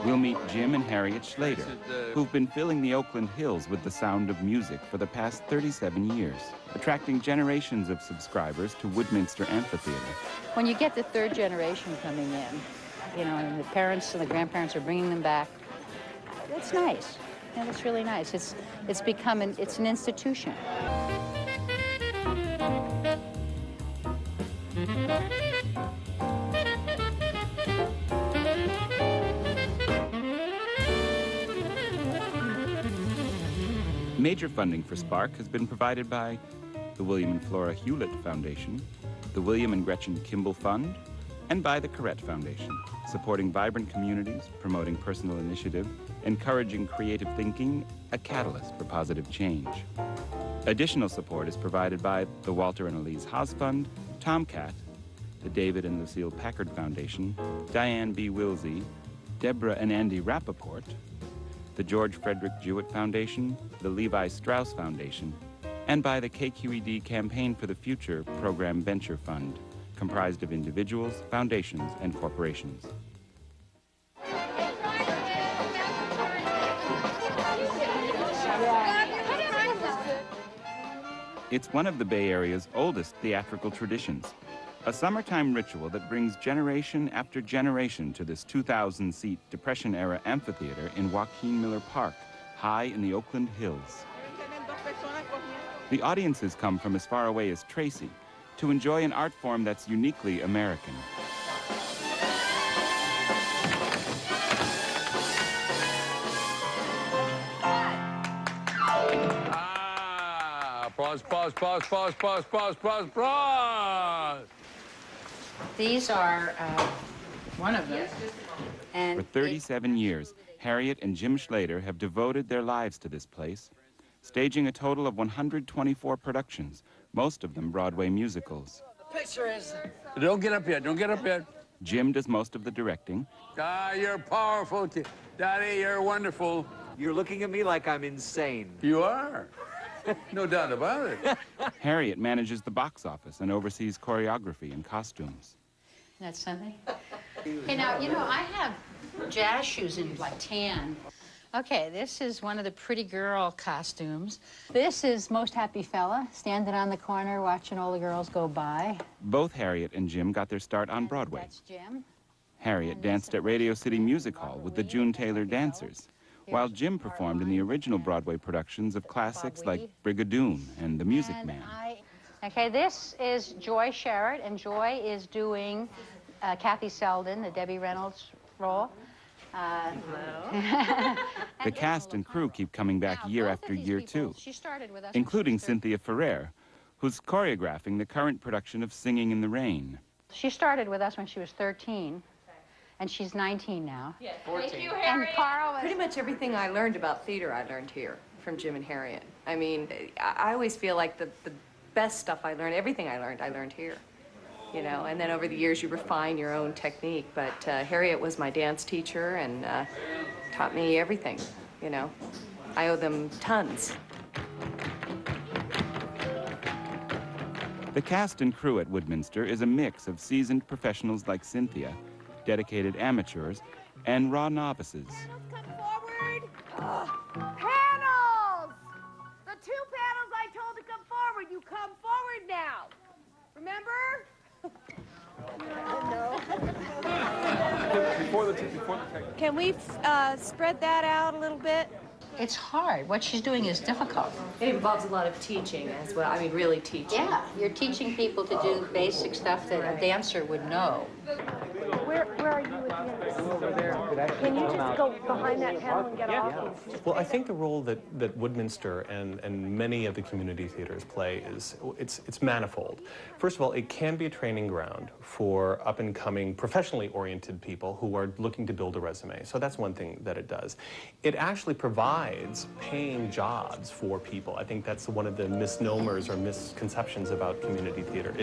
We'll meet Jim and Harriet Schlater, who've been filling the Oakland Hills with the sound of music for the past 37 years, attracting generations of subscribers to Woodminster Amphitheatre. When you get the third generation coming in, you know, and the parents and the grandparents are bringing them back, it's nice. Yeah, it's really nice. It's become an institution. Major funding for Spark has been provided by the William and Flora Hewlett Foundation, the William and Gretchen Kimball Fund, and by the Corrette Foundation, supporting vibrant communities, promoting personal initiative, encouraging creative thinking, a catalyst for positive change. Additional support is provided by the Walter and Elise Haas Fund, Tomcat, the David and Lucille Packard Foundation, Diane B. Wilsey, Deborah and Andy Rappaport, the George Frederick Jewett Foundation, the Levi Strauss Foundation, and by the KQED Campaign for the Future Program Venture Fund, comprised of individuals, foundations, and corporations. It's one of the Bay Area's oldest theatrical traditions, a summertime ritual that brings generation after generation to this 2,000-seat Depression-era amphitheater in Joaquin Miller Park, high in the Oakland Hills. The audiences come from as far away as Tracy to enjoy an art form that's uniquely American. Pause, pause, pause, pause, pause, pause, pause, pause. These are one of them. And for 37 years, Harriet and Jim Schlater have devoted their lives to this place, staging a total of 124 productions, most of them Broadway musicals. Pictures. Don't get up yet, don't get up yet. Jim does most of the directing. Ah, you're powerful. Daddy, you're wonderful. You're looking at me like I'm insane. You are. No doubt about it. Harriet manages the box office and oversees choreography and costumes. That's something. Hey, now, you know, I have jazz shoes in, like, tan. Okay, this is one of the pretty girl costumes. This is Most Happy Fella, standing on the corner watching all the girls go by. Both Harriet and Jim got their start on Broadway. That's Jim. Harriet danced at Radio City Music Hall with the June Taylor Dancers, while Jim performed in the original Broadway productions of classics like Brigadoon and The Music Man. Okay, this is Joy Sherritt, and Joy is doing Kathy Selden, the Debbie Reynolds role. The cast and crew keep coming back year after year, too, including Cynthia Ferrer, who's choreographing the current production of Singing in the Rain. She started with us when she was 13. And she's 19 now. Yeah, 14. Thank you, Harriet. And Carl Pretty much everything I learned about theater, I learned here from Jim and Harriet. I mean, I always feel like the best stuff I learned, everything I learned here. You know, and then over the years you refine your own technique. But Harriet was my dance teacher and taught me everything, you know. I owe them tons. The cast and crew at Woodminster is a mix of seasoned professionals like Cynthia, dedicated amateurs, and raw novices. Come forward. Panels! The two panels I told to come forward. You come forward now. Remember? No. Can we spread that out a little bit? It's hard. What she's doing is difficult. It involves a lot of teaching as well. I mean, really teaching. Yeah, you're teaching people to do basic stuff that a dancer would know. Where are you at the end of this? Over there. Can you just go behind that panel and get off? Well, I think the role that Woodminster and many of the community theaters play is it's manifold. First of all, it can be a training ground for up-and-coming, professionally oriented people who are looking to build a resume. So that's one thing that it does. It actually provides paying jobs for people. I think that's one of the misnomers or misconceptions about community theater.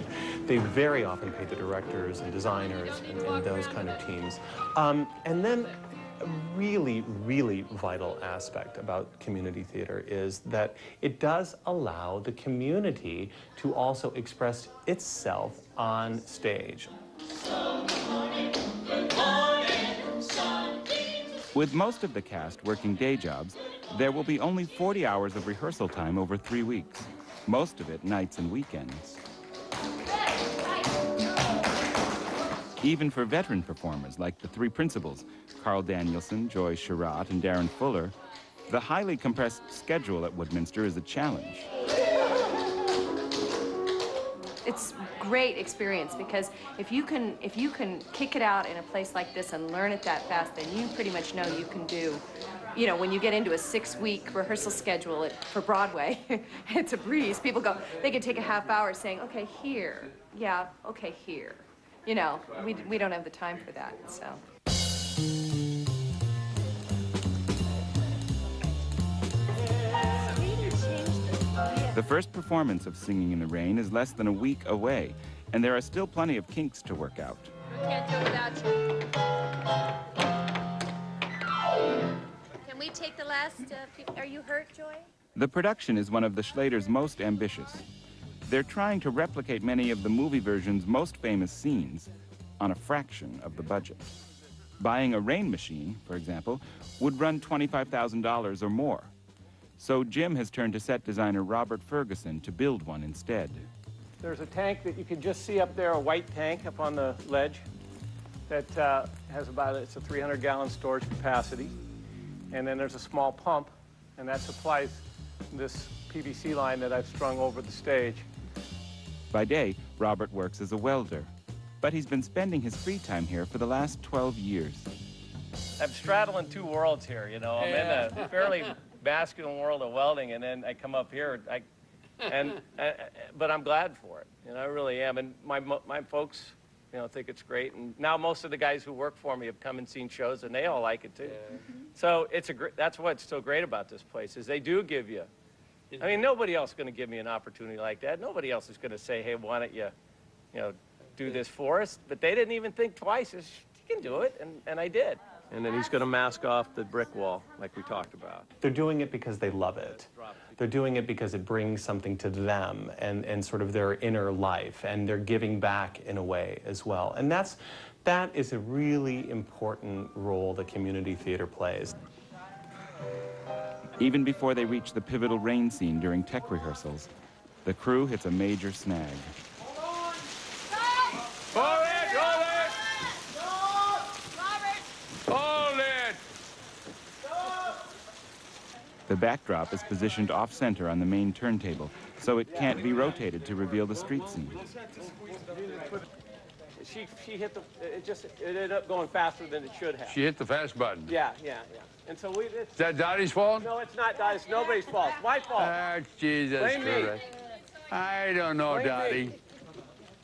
They very often pay the directors and designers and those kind of teams. And then a really, really vital aspect about community theater is that it does allow the community to also express itself on stage. With most of the cast working day jobs, there will be only 40 hours of rehearsal time over 3 weeks, most of it nights and weekends. Even for veteran performers like the three principals, Carl Danielson, Joy Sherratt, and Darren Fuller, the highly compressed schedule at Woodminster is a challenge. It's great experience because if you can kick it out in a place like this and learn it that fast, then you pretty much know you can do, you know, when you get into a 6-week rehearsal schedule for Broadway, it's a breeze. People go, they can take a half hour saying, okay, here, yeah, okay, here. You know, we don't have the time for that, so. The first performance of Singing in the Rain is less than a week away, and there are still plenty of kinks to work out. We can't do it without you. Can we take the last few? Are you hurt, Joy? The production is one of the Schladers' most ambitious. They're trying to replicate many of the movie version's most famous scenes on a fraction of the budget. Buying a rain machine, for example, would run $25,000 or more. So Jim has turned to set designer Robert Ferguson to build one instead. There's a tank that you can just see up there, a white tank up on the ledge that has it's a 300-gallon storage capacity. And then there's a small pump, and that supplies this PVC line that I've strung over the stage. By day, Robert works as a welder, but he's been spending his free time here for the last 12 years. I'm straddling two worlds here, you know. I'm in a fairly masculine world of welding, and then I come up here, but I'm glad for it, you know, I really am. And my folks, you know, think it's great. And now most of the guys who work for me have come and seen shows, and they all like it too. Yeah. So that's what's so great about this place is they do give you. I mean, nobody else is going to give me an opportunity like that. Nobody else is going to say, hey, why don't you know, do this for us? But they didn't even think twice. You can do it, and I did. And then he's going to mask off the brick wall, like we talked about. They're doing it because they love it. They're doing it because it brings something to them and sort of their inner life, and they're giving back in a way as well. And that is a really important role that community theater plays. Even before they reach the pivotal rain scene during tech rehearsals, the crew hits a major snag. Hold it! Hold it! Hold it! The backdrop is positioned off-center on the main turntable, so it can't be rotated to reveal the street scene. She hit it ended up going faster than it should have. She hit the fast button. Yeah. And so Is that Dottie's fault? No, it's not Dottie's. It's nobody's fault. It's my fault. Ah, Jesus Blame me. Christ. I don't know, Blame Dottie. me.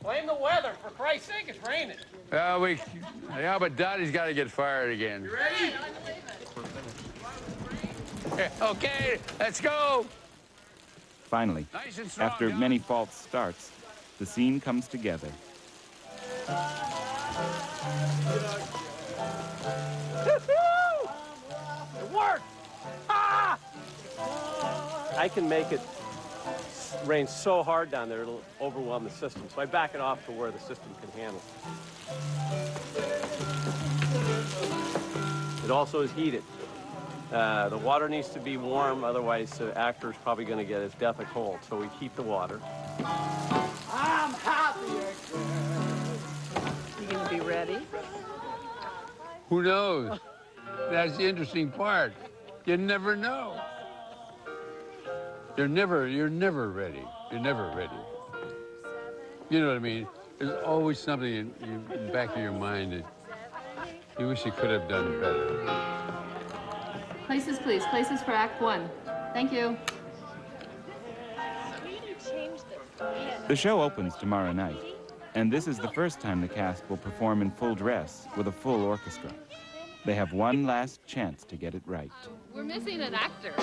Blame the weather. For Christ's sake, it's raining. Yeah, but Dottie's got to get fired again. You ready? Okay, let's go. Finally, Nice and strong, after John. many false starts, the scene comes together. It worked! Ah! I can make it rain so hard down there, it'll overwhelm the system. So I back it off to where the system can handle it. It also is heated. The water needs to be warm, otherwise the actor's probably going to get his death of cold. So we heat the water. I'm happy again. You gonna be ready? Who knows? That's the interesting part. You never know. You're never ready. You're never ready. You know what I mean? There's always something in the back of your mind that you wish you could have done better. Places, please. Places for Act 1. Thank you. The show opens tomorrow night, and this is the first time the cast will perform in full dress with a full orchestra. They have one last chance to get it right. We're missing an actor,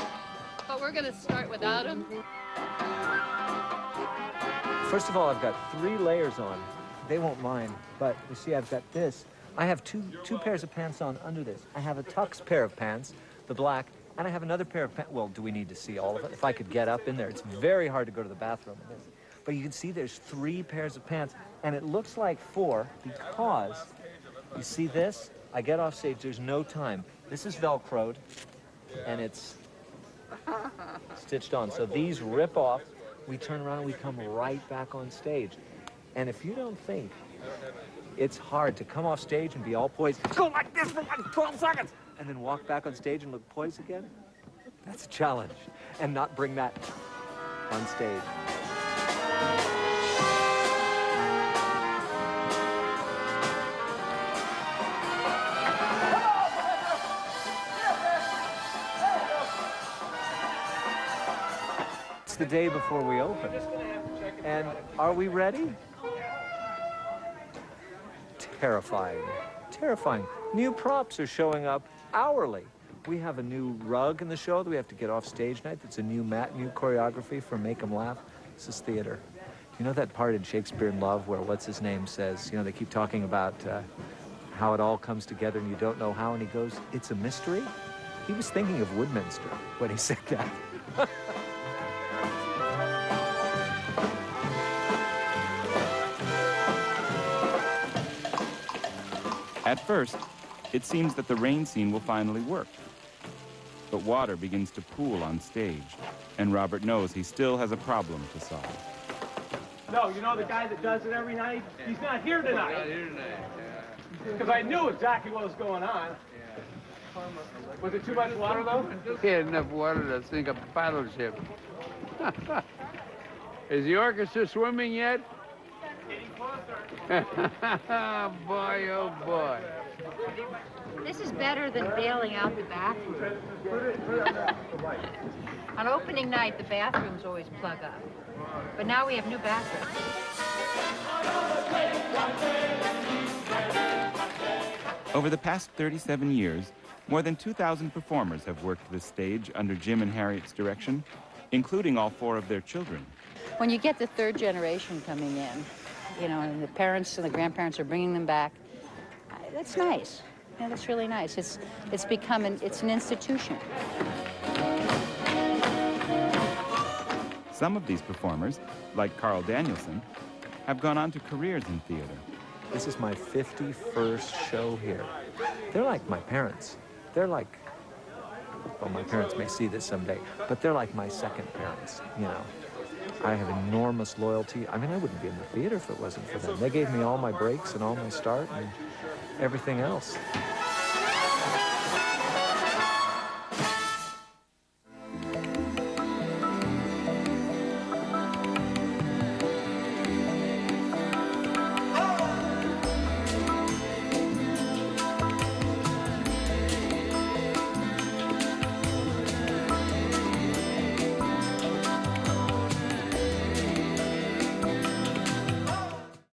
but we're going to start without him. First of all, I've got 3 layers on. They won't mind, but you see, I've got this. I have two pairs of pants on under this. I have a tux pair of pants, the black, and I have another pair of pants. Well, do we need to see all of it? If I could get up in there, it's very hard to go to the bathroom in this. But you can see there's 3 pairs of pants, and it looks like 4 because you see this? I get off stage, there's no time. This is Velcroed, and it's stitched on. So these rip off, we turn around and we come right back on stage. And if you don't think it's hard to come off stage and be all poised, go like this for like 12 seconds, and then walk back on stage and look poised again, that's a challenge. And not bring that on stage. It's the day before we open. And are we ready? Terrifying. Terrifying. New props are showing up hourly. We have a new rug in the show that we have to get off stage night. That's a new mat, new choreography for Make 'em Laugh. This is theater. You know that part in Shakespeare in Love where what's-his-name says, you know, they keep talking about how it all comes together and you don't know how, and he goes, it's a mystery? He was thinking of Woodminster when he said that. At first, it seems that the rain scene will finally work. But water begins to pool on stage, and Robert knows he still has a problem to solve. No, you know the guy that does it every night? He's not here tonight. Not here tonight. Because I knew exactly what was going on. Was it too much water, though? He had enough water to sink a battleship. Is the orchestra swimming yet? Boy, oh boy. This is better than bailing out the bathroom. On opening night, the bathrooms always plug up. But now we have new bathrooms. Over the past 37 years, more than 2,000 performers have worked this stage under Jim and Harriet's direction, including all 4 of their children. When you get the third generation coming in, you know, and the parents and the grandparents are bringing them back, that's nice. Yeah, that's really nice. It's become it's an institution. Some of these performers, like Carl Danielson, have gone on to careers in theater. This is my 51st show here. They're like my parents. They're like, well, my parents may see this someday, but they're like my second parents, you know. I have enormous loyalty. I mean, I wouldn't be in the theater if it wasn't for them. They gave me all my breaks and all my start and everything else.